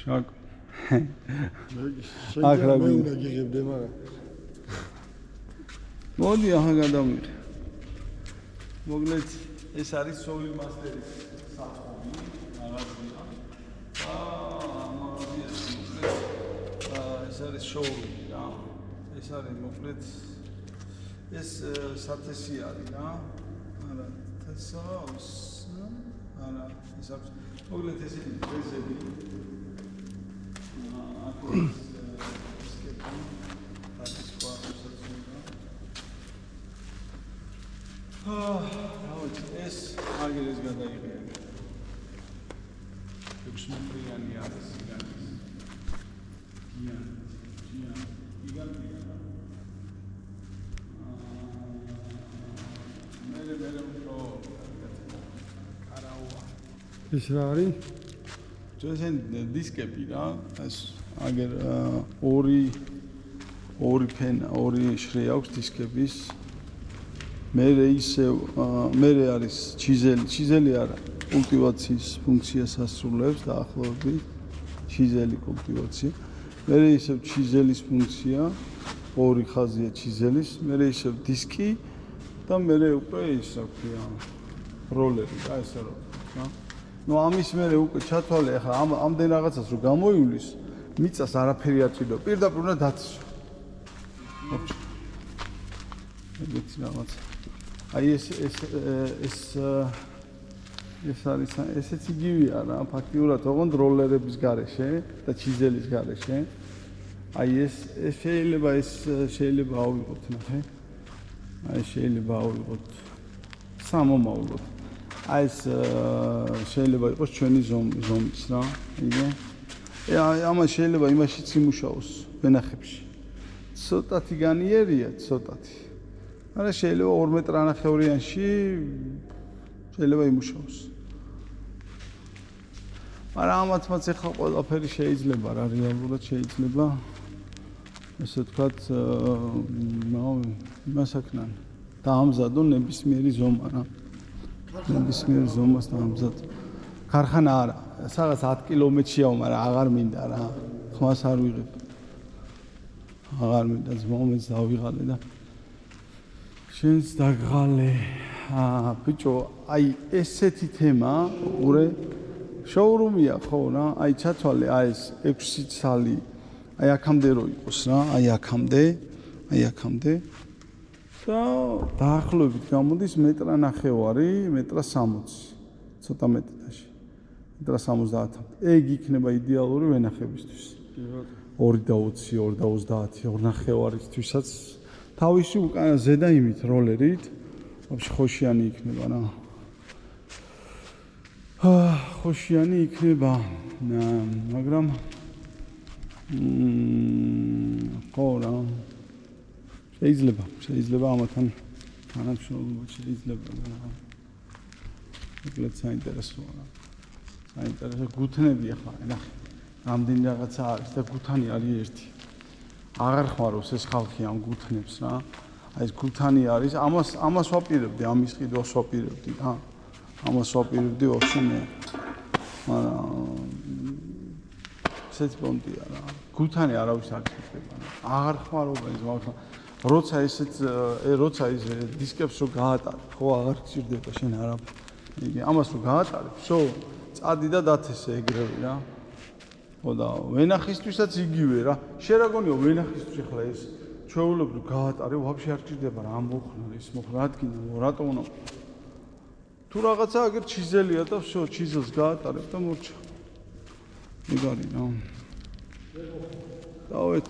შაკ. შეიძლება მე უნდა გიღებდე, მაგრამ მოდი ახლა გადავიღე. მოგლეთ ეს არის სოვილ მასტერის საწყობი, რაღაცა. ეს არის შოული რა. ეს არის მოკლედ ეს სათესი არის რა. არა, თესავს. არა, ეს აქვს მოკლედ ესეთი პრეზები. ეს აგერეს გადაიღია. 6 მეტრიანი არის გიგანტის. გიგანტია. მე უფრო კარაოა. ეს რა არის? ეს დისკები რა, ეს აგერ ორი ფენა, ორი შრე აქვს დისკების. მე არის ჩიზელი არა, კულტივაციის ფუნქციას ასრულებს დაახლოებით, ჩიზელი კულტივაცია. მე ისევ ჩიზელის ფუნქცია, ორი ხაზია ჩიზელის, მე ისევ დისკი და მე უკვე ის რა ქვია, როლერი და ესე რა. ნუ ამის მე უკვე ჩათვალე ახლა ამდენ რაღაცას რო გამოივლის, მიწას არაფერი აწვიდო, პირდაპირ უნდა დაცისო. ეგეთი რაღაცა. აი ეს არის ესეც იგივეა რა, ფაქტიურად ოღონდ როლერების გარეშე და ჩიზელის გარეშე. აი ეს შეიძლება ავიღოთ, ნახე. აი შეიძლება ავიღოთ სამომავლოდ. აი ეს შეიძლება იყოს ჩვენი ზომის რა, იგე. ამას შეიძლება იმაშიც იმუშაოს ვენახებში. ცოტათი განიერია, ცოტათი. არა შეიძლება 2 მეტრანახევრიანში შეიძლება იმუშაოს. მაგრამ ამათაც ახლა ყველაფერი შეიძლება რა, რეალურად შეიძლება. ესე ვთქვათ, იმასაკნან დაამზადო ნებისმიერი ზომა რა. ნებისმიერ ზომას დაამზადო. ქარხანა არა, სადაც 10 კილომეტრშია, მაგრამ აღარ მინდა რა. ხმას არ ვიღებ. აღარ მინდა ზომებს დავიღალე და შენს დაგღალე. ბიჭო, აი ესეთი თემა, ურე შოურუმია ხო რა, აი ჩათვალე აი ეს 6 ცალი, აი აქამდე რო იყოს რა, აი აქამდე. და დაახლოებით გამოდის მეტრანახევარი, მეტრ60, ცოტა მეტრაში. მეტრ70. ეგ იქნება იდეალური ვენახებისთვის. 2.20, 2.30, 2.5-ისთვისაც თავისი უკანა ზედა იმით როლერით ვაფშე ხოშიანი იქნება რა. ხოშიანი იქნება, მაგრამ ხო რა. შეიძლება ამათან თანამშრომლობა შეიძლება რა. ეგეც საინტერესოა რა. საინტერესო გუთნები ახლა, ნახე. რამდენი რაღაცა არის და გუთანი არის ერთი. აღარ ხმარობს ეს ხალხი ამ გუთნებს რა. აი ეს გუთანი არის, ამას ვაპირებდი, ამის ყიდვას ვაპირებდი რა. ამას ვაპირებდი ვაფშე მე. მაგრამ ესეც პონტია რა. გუთანი არავის არ ხდება რა. აღარ ხმარობა ეს მაგრამ როცა ეს დისკებს რო გაატარებ, ხო აღარ გჭირდება შენ არაფერი. იგი ამას რო გაატარებ, შო წადი და დათესე ეგრევე რა. ხო და ვენახისთვისაც იგივე რა. შენ რა გონიო ვენახისთვის ახლა ეს ჩვეულებრივ გაატარე, ვაფშე არ გჭირდება რა ამოხნა ის მოხდა ადგინა, რატომ უნდა თუ რაღაცა აგერ ჩიზელია და всё, ჩიზელს გაატარებ და მორჩა. ეგ არის რა. დავეთ